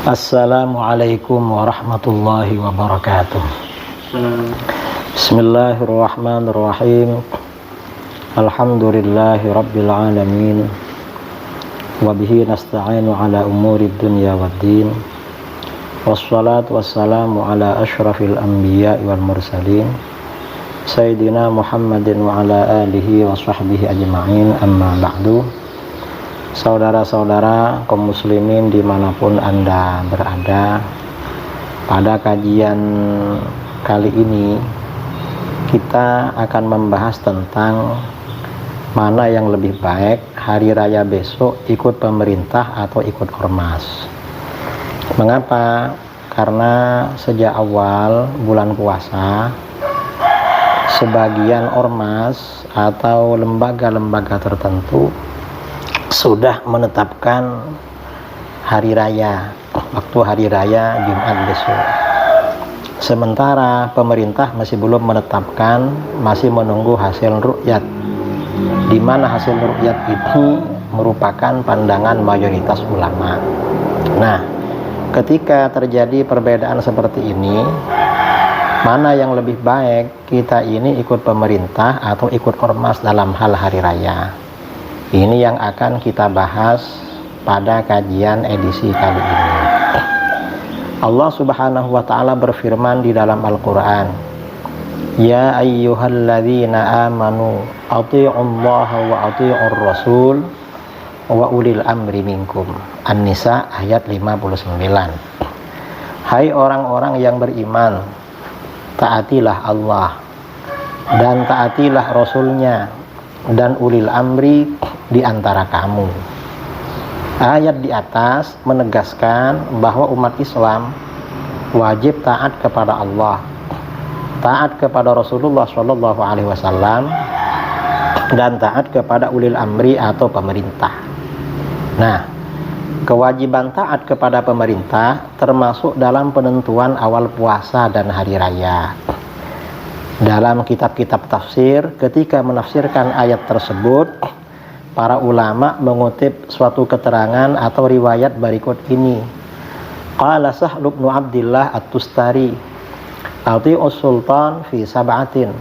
Assalamualaikum warahmatullahi wabarakatuh. Bismillahirrahmanirrahim. Alhamdulillahi rabbil alamin. Wabihi nasta'inu ala umuri dunya waddin. Wassalatu wassalamu ala ashrafil anbiya wal mursalin Sayyidina Muhammadin wa ala alihi wa sahbihi ajma'in, amma ba'du. Saudara-saudara kaum muslimin dimanapun Anda berada, pada kajian kali ini kita akan membahas tentang mana yang lebih baik, hari raya besok ikut pemerintah atau ikut ormas. Mengapa? Karena sejak awal bulan puasa sebagian ormas atau lembaga-lembaga tertentu sudah menetapkan hari raya, waktu hari raya Jumat besok. Sementara pemerintah masih belum menetapkan, masih menunggu hasil ru'yat, di mana hasil ru'yat itu merupakan pandangan mayoritas ulama. Nah, ketika terjadi perbedaan seperti ini, mana yang lebih baik, kita ini ikut pemerintah atau ikut ormas dalam hal hari raya? Ini yang akan kita bahas pada kajian edisi kali ini. Allah Subhanahu wa ta'ala berfirman di dalam Al-Quran, Ya ayyuhalladzina amanu ati'ullaha wa ati'ur rasul wa ulil amri minkum. An-Nisa ayat 59. Hai orang-orang yang beriman, taatilah Allah dan taatilah Rasulnya dan ulil amri di antara kamu. Ayat di atas menegaskan bahwa umat Islam wajib taat kepada Allah, taat kepada Rasulullah SAW, dan taat kepada ulil amri atau pemerintah. Nah, kewajiban taat kepada pemerintah termasuk dalam penentuan awal puasa dan hari raya. Dalam kitab-kitab tafsir, ketika menafsirkan ayat tersebut, para ulama mengutip suatu keterangan atau riwayat berikut ini. Qala Sahlu bin Abdillah At-Tustari, Ati'us sultan fi sab'atin,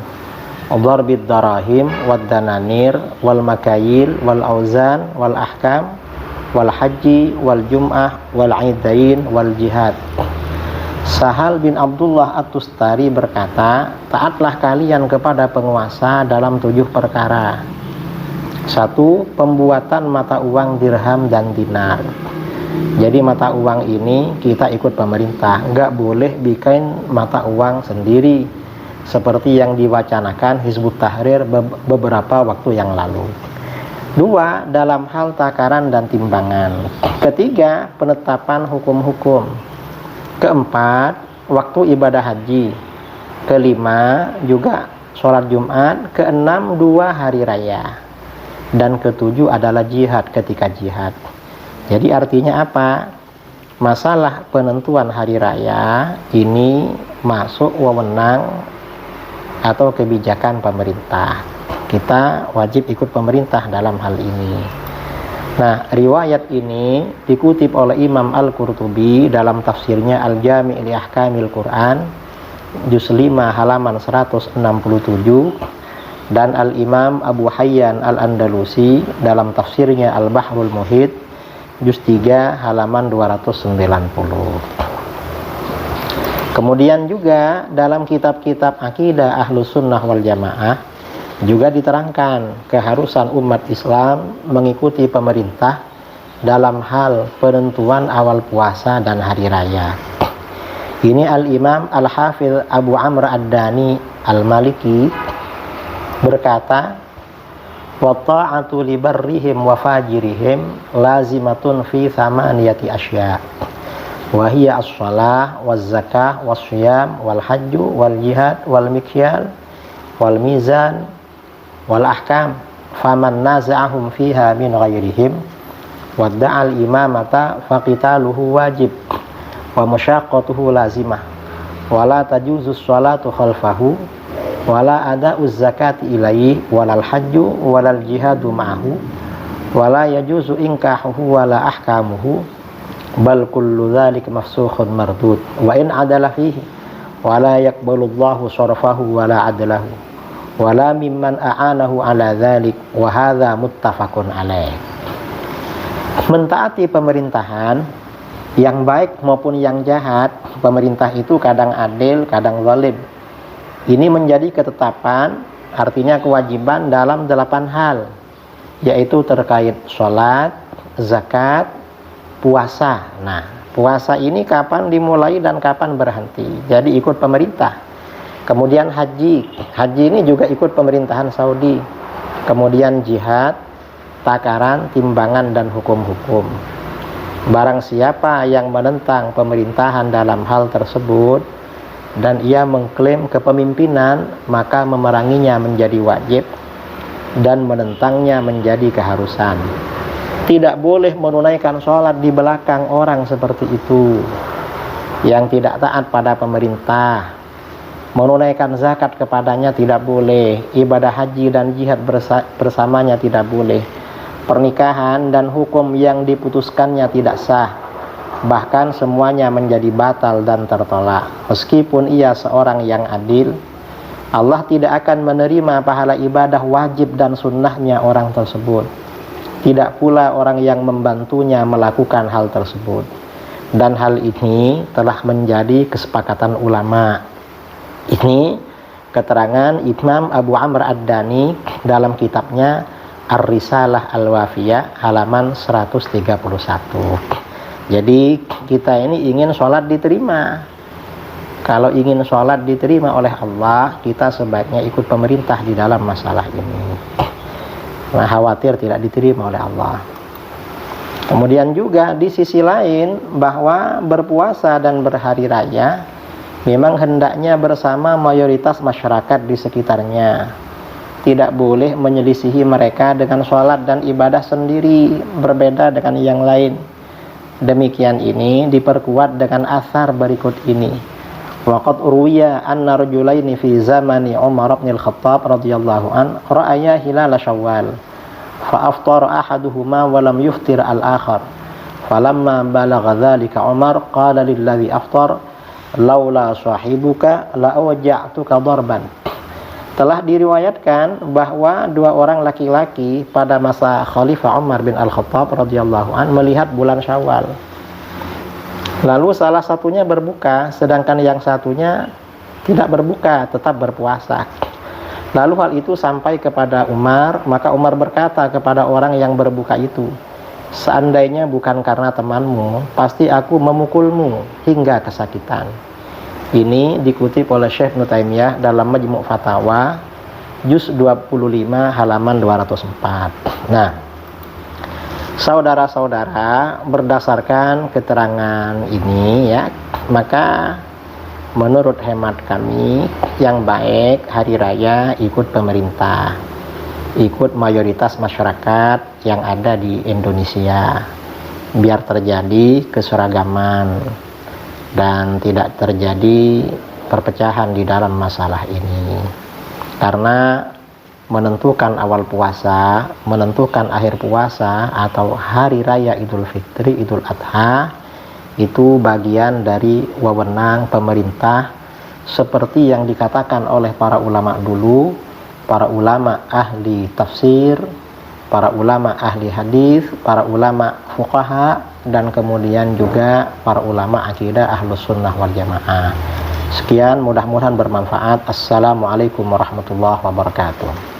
darbid darahim wad dananir wal makayil wal auzan wal ahkam wal haji wal jum'ah wal aidain wal jihad. Sahal bin Abdullah At-Tustari berkata, taatlah kalian kepada penguasa dalam 7 perkara. 1. Pembuatan mata uang dirham dan dinar. Jadi mata uang ini kita ikut pemerintah, nggak boleh bikin mata uang sendiri seperti yang diwacanakan Hizbut Tahrir beberapa waktu yang lalu. 2. Dalam hal takaran dan timbangan. 3. Penetapan hukum-hukum. 4. Waktu ibadah haji. 5. Juga sholat Jumat. 6. 2 hari raya. Dan 7 adalah jihad ketika jihad. Jadi artinya apa? Masalah penentuan hari raya ini masuk wewenang atau kebijakan pemerintah. Kita wajib ikut pemerintah dalam hal ini. Nah, riwayat ini dikutip oleh Imam Al-Qurtubi dalam tafsirnya Al-Jami' li Ahkamil Quran juz 5 halaman 167, dan Al-Imam Abu Hayyan Al-Andalusi dalam tafsirnya Al-Bahrul Muhit juz 3 halaman 290. Kemudian juga dalam kitab-kitab akidah Ahlus Sunnah wal Jamaah juga diterangkan keharusan umat Islam mengikuti pemerintah dalam hal penentuan awal puasa dan hari raya. Ini Al-Imam Al-Hafidh Abu Amr Ad-Dani Al-Maliki berkata, wa ta'atu li barrihim wa fajirihim lazimatun fi thamaniyati asya, wa hiya as-shalah waz zakah was siyam wal hajju wal jihad wal mikyal wal mizan wal ahkam, faman naza'ahum fiha min ghairihim wadda'al imamata faqitaluhu wajib wa musyaqqatuhu lazimah wa la tajuzu sholatu khalfahu wa la ada'uz zakati ilaihi walal hajju walal jihadu ma'ahu wa la yajuzu inkahuhu wa la ahkamuhu bal kullu dzalika mafsukhun mardud wa in adala fihi wa la yaqbalullahu sarfahu wa la adlahu wa la mimman a'anahu ala dzalik wa hadza muttafaqun alaih. Mentaati pemerintahan yang baik maupun yang jahat, pemerintah itu kadang adil, kadang zalim. Ini menjadi ketetapan, artinya kewajiban dalam 8 hal, yaitu terkait sholat, zakat, puasa. Nah, puasa ini kapan dimulai dan kapan berhenti, jadi ikut pemerintah. Kemudian haji ini juga ikut pemerintahan Saudi. Kemudian jihad, takaran, timbangan, dan hukum-hukum. Barang siapa yang menentang pemerintahan dalam hal tersebut dan ia mengklaim kepemimpinan, maka memeranginya menjadi wajib dan menentangnya menjadi keharusan. Tidak boleh menunaikan sholat di belakang orang seperti itu yang tidak taat pada pemerintah. Menunaikan zakat kepadanya tidak boleh. Ibadah haji dan jihad bersamanya tidak boleh. Pernikahan dan hukum yang diputuskannya tidak sah. Bahkan semuanya menjadi batal dan tertolak. Meskipun ia seorang yang adil, Allah tidak akan menerima pahala ibadah wajib dan sunnahnya orang tersebut. Tidak pula orang yang membantunya melakukan hal tersebut. Dan hal ini telah menjadi kesepakatan ulama. Ini keterangan Imam Abu Amr Ad-Dani dalam kitabnya Ar-Risalah Al-Wafiyah halaman 131. Jadi kita ini ingin sholat diterima. Kalau ingin sholat diterima oleh Allah, kita sebaiknya ikut pemerintah di dalam masalah ini. Nah, khawatir tidak diterima oleh Allah. Kemudian juga di sisi lain, bahwa berpuasa dan berhari raya memang hendaknya bersama mayoritas masyarakat di sekitarnya. Tidak boleh menyelisihi mereka dengan sholat dan ibadah sendiri, berbeda dengan yang lain. Demikian ini diperkuat dengan asar berikut ini. Waqad urwiya anna rajulaini fi zamani Umar bin Al-Khattab radhiyallahu an ra'aya hilal Syawal fa aftara ahaduhuma wa lam yuftir al-akhar. Falamma balagha dhalika Umar qala lilladhi aftar laula sahibuka la awja'tuka darban. Telah diriwayatkan bahwa 2 orang laki-laki pada masa Khalifah Umar bin Al-Khattab radhiyallahu an melihat bulan Syawal. Lalu salah satunya berbuka, sedangkan yang satunya tidak berbuka, tetap berpuasa. Lalu hal itu sampai kepada Umar, maka Umar berkata kepada orang yang berbuka itu, seandainya bukan karena temanmu, pasti aku memukulmu hingga kesakitan. Ini dikutip oleh Syekh Ibnu Taimiyah dalam Majmu' Fatawa juz 25 halaman 204. Nah, saudara-saudara, berdasarkan keterangan ini ya, maka menurut hemat kami yang baik hari raya ikut pemerintah, ikut mayoritas masyarakat yang ada di Indonesia, biar terjadi keseragaman dan tidak terjadi perpecahan di dalam masalah ini. Karena menentukan awal puasa, menentukan akhir puasa atau hari raya Idul Fitri, Idul Adha, itu bagian dari wewenang pemerintah, seperti yang dikatakan oleh para ulama dulu, para ulama ahli tafsir, para ulama ahli hadis, para ulama fuqaha, dan kemudian juga para ulama akidah ahlus sunnah wal jamaah. Sekian, mudah-mudahan bermanfaat. Assalamualaikum warahmatullahi wabarakatuh.